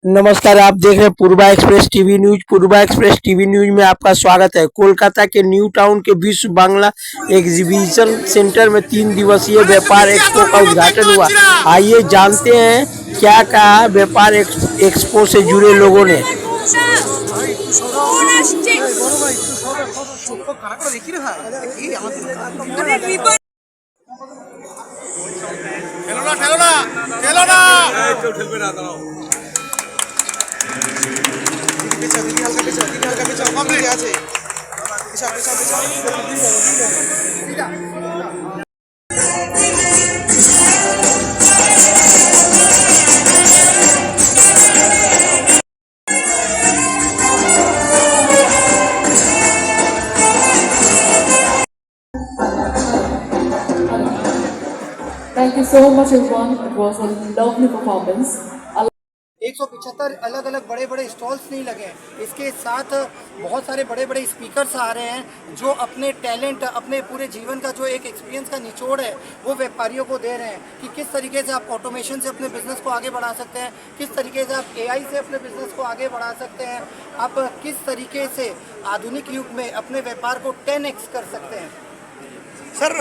नमस्कार, आप देख रहे हैं पूर्वा एक्सप्रेस टीवी न्यूज। पूर्वा एक्सप्रेस टीवी न्यूज में आपका स्वागत है। कोलकाता के न्यू टाउन के विश्व बांग्ला एग्जीबिशन सेंटर में 3 दिवसीय व्यापार एक्सपो का उद्घाटन हुआ। आइए जानते हैं क्या कहा व्यापार एक्सपो से जुड़े लोगों ने। Thank you so much everyone. It was a lovely performance. 175 अलग अलग बड़े बड़े स्टॉल्स नहीं लगे हैं। इसके साथ बहुत सारे बड़े बड़े स्पीकर्स आ रहे हैं जो अपने टैलेंट, अपने पूरे जीवन का जो एक एक्सपीरियंस का निचोड़ है वो व्यापारियों को दे रहे हैं कि किस तरीके से आप ऑटोमेशन से अपने बिजनेस को आगे बढ़ा सकते हैं, किस तरीके से आप एआई से अपने बिजनेस को आगे बढ़ा सकते हैं, आप किस तरीके से आधुनिक युग में अपने व्यापार को 10x कर सकते हैं। सर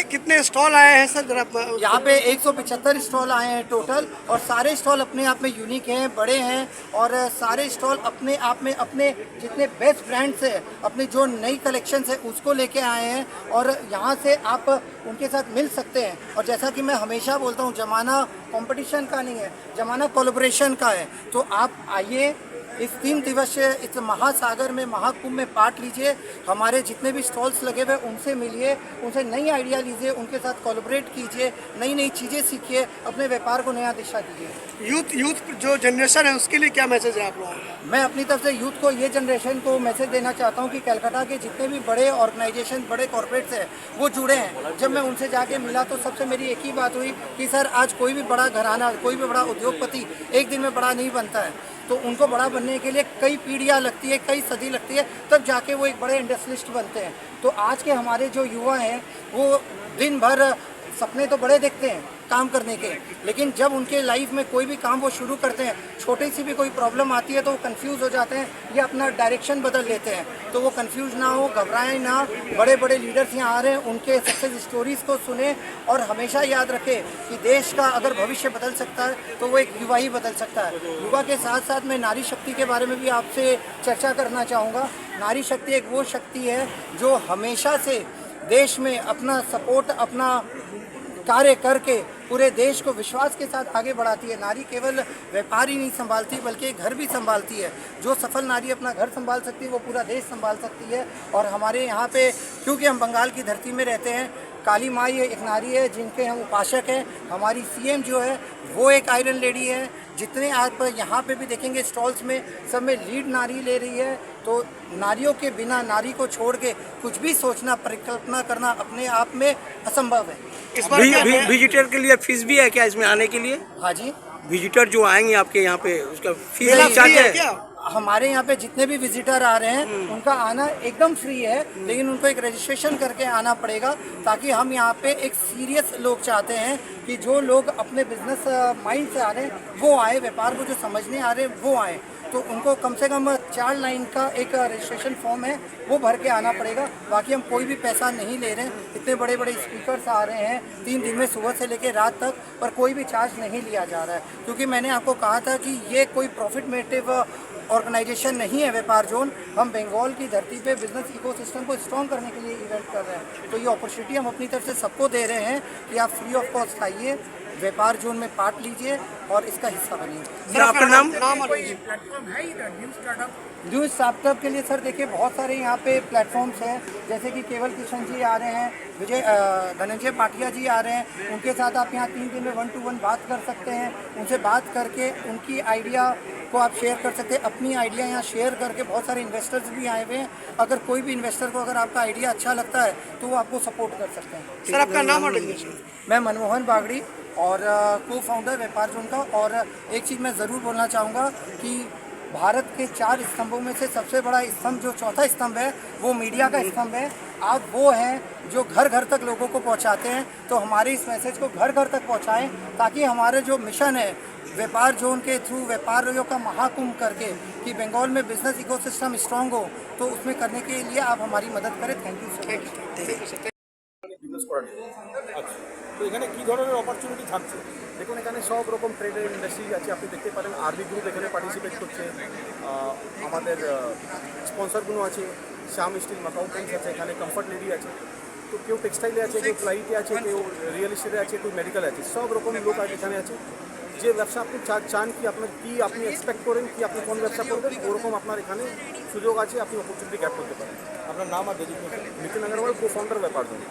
कितने स्टॉल आए हैं सर? जरा यहाँ पे 175 स्टॉल आए हैं टोटल, और सारे स्टॉल अपने आप में यूनिक हैं, बड़े हैं, और सारे स्टॉल अपने आप में अपने जितने बेस्ट ब्रांड्स हैं, अपनी जो नई कलेक्शंस है उसको लेके आए हैं, और यहाँ से आप उनके साथ मिल सकते हैं। और जैसा कि मैं हमेशा बोलता हूँ, ज़माना कंपटीशन का नहीं है, ज़माना कोलैबोरेशन का है। तो आप आइए, इस 3 दिवसीय इस महासागर में, महाकुंभ में पार्ट लीजिए। हमारे जितने भी स्टॉल्स लगे हुए उनसे मिलिए, उनसे नई आइडिया लीजिए, उनके साथ कोलैबोरेट कीजिए, नई नई चीज़ें सीखिए, अपने व्यापार को नया दिशा दीजिए। यूथ जो जनरेशन है उसके लिए क्या मैसेज है आप लोगों का? मैं अपनी तरफ से यूथ को, ये जनरेशन को मैसेज देना चाहता हूँ कि कलकत्ता के जितने भी बड़े ऑर्गेनाइजेशन, बड़े कॉर्पोरेट्स हैं वो जुड़े हैं। जब मैं उनसे जाके मिला तो सबसे मेरी एक ही बात हुई कि सर, आज कोई भी बड़ा घराना, कोई भी बड़ा उद्योगपति एक दिन में बड़ा नहीं बनता है। तो उनको बड़ा बनने के लिए कई पीढ़ियाँ लगती है, कई सदी लगती है, तब जाके वो एक बड़े इंडस्ट्रियलिस्ट बनते हैं। तो आज के हमारे जो युवा हैं वो दिन भर सपने तो बड़े देखते हैं काम करने के, लेकिन जब उनके लाइफ में कोई भी काम वो शुरू करते हैं, छोटी सी भी कोई प्रॉब्लम आती है तो वो कंफ्यूज हो जाते हैं या अपना डायरेक्शन बदल लेते हैं। तो वो कंफ्यूज ना हो, घबराएं ना। बड़े बड़े लीडर्स यहाँ आ रहे हैं, उनके सक्सेस स्टोरीज को सुने, और हमेशा याद रखें कि देश का अगर भविष्य बदल सकता है तो वो एक युवा ही बदल सकता है। युवा के साथ साथ मैं नारी शक्ति के बारे में भी आपसे चर्चा करना चाहूँगा। नारी शक्ति एक वो शक्ति है जो हमेशा से देश में अपना सपोर्ट, अपना कार्य करके पूरे देश को विश्वास के साथ आगे बढ़ाती है। नारी केवल व्यापार ही नहीं संभालती बल्कि घर भी संभालती है। जो सफल नारी अपना घर संभाल सकती है वो पूरा देश संभाल सकती है। और हमारे यहाँ पे, क्योंकि हम बंगाल की धरती में रहते हैं, काली माई एक नारी है जिनके हम उपासक हैं। हमारी सीएम जो है वो एक आयरन लेडी है। जितने आप यहाँ पे भी देखेंगे स्टॉल्स में, सब में लीड नारी ले रही है। तो नारियों के बिना, नारी को छोड़ के कुछ भी सोचना, परिकल्पना करना अपने आप में असंभव है। इस बार विजिटर के लिए फीस भी है क्या इसमें आने के लिए? हाँ जी, विजिटर जो आएंगे आपके यहाँ पे उसका फीस नहीं, चार्ज है क्या? हमारे यहाँ पे जितने भी विजिटर आ रहे हैं उनका आना एकदम फ्री है, लेकिन उनको एक रजिस्ट्रेशन करके आना पड़ेगा, ताकि हम यहाँ पे एक सीरियस लोग चाहते हैं कि जो लोग अपने बिजनेस माइंड से आ रहे हैं वो आए, व्यापार को जो समझने आ रहे हैं वो आए। तो उनको कम से कम 4 लाइन का एक रजिस्ट्रेशन फॉर्म है वो भर के आना पड़ेगा। बाकी हम कोई भी पैसा नहीं ले रहे हैं। इतने बड़े बड़े स्पीकर्स आ रहे हैं 3 दिन में, सुबह से लेकर रात तक, पर कोई भी चार्ज नहीं लिया जा रहा है। क्योंकि मैंने आपको कहा था कि ये कोई प्रॉफिट मोटिव ऑर्गेनाइजेशन नहीं है व्यापार जोन। हम बंगाल की धरती पे बिजनेस इकोसिस्टम को स्ट्रॉन्ग करने के लिए इवेंट कर रहे हैं। तो ये अपॉर्चुनिटी हम अपनी तरफ से सबको दे रहे हैं कि आप फ्री ऑफ कॉस्ट आइए, व्यापार जोन में पार्ट लीजिए और इसका हिस्सा बनिए। सर आपका नाम? न्यूज़ स्टार्टअप के लिए सर देखिए बहुत सारे यहाँ पे प्लेटफॉर्म्स हैं, जैसे कि केवल किशन जी आ रहे हैं, धनंजय पाटिया जी आ रहे हैं। उनके साथ आप यहाँ 3 दिन में 1 to 1 बात कर सकते हैं। उनसे बात करके उनकी आइडिया को आप शेयर कर सकते हैं। अपनी आइडिया यहाँ शेयर करके बहुत सारे इन्वेस्टर्स भी आए हुए हैं। अगर कोई भी इन्वेस्टर को अगर आपका आइडिया अच्छा लगता है तो वो आपको सपोर्ट कर सकते हैं। सर आपका नाम और डेजिग्नेशन? मैं मनमोहन बागड़ी और को फाउंडर व्यापार जोन का। और एक चीज़ मैं ज़रूर बोलना चाहूँगा कि भारत के 4 स्तंभों में से सबसे बड़ा स्तंभ जो चौथा स्तंभ है वो मीडिया का स्तंभ है। आप वो हैं जो घर घर तक लोगों को पहुंचाते हैं, तो हमारे इस मैसेज को घर घर तक पहुंचाएं, ताकि हमारे जो मिशन है व्यापार जोन के थ्रू व्यापारियों का महाकुंभ करके कि बंगाल में बिजनेस इकोसिस्टम स्ट्रांग हो, तो उसमें करने के लिए आप हमारी मदद करें। Thank you so much. Business করার জন্য। আচ্ছা, তো এখানে কী ধরনের অপরচুনিটি থাকছে? দেখুন এখানে সব রকম ট্রেডের ইন্ডাস্ট্রি আছে, আপনি দেখতে পারেন আরবি গ্রুপ এখানে পার্টিসিপেট করছে, আমাদের স্পন্সরগুলো আছে, শ্যাম স্টিল মাকাউ পেন্টস আছে, এখানে কমফর্ট লেডি আছে, তো কেউ টেক্সটাইলে আছে, কেউ প্লাইতে আছে, কেউ রিয়েল এস্টেটে আছে, কেউ মেডিকেল আছে, সব রকম লোক এখানে আছে। যে ব্যবসা আপনি চান কি আপনার কি আপনি এক্সপেক্ট করেন কি আপনি কোন ব্যবসা করবেন, ওরকম আপনার এখানে সুযোগ আছে, আপনি অপরচুনিটি গ্যাপ করতে পারেন। আপনার নাম আর designation? Nitin Agarwal, co founder ব্যাপার জন্য।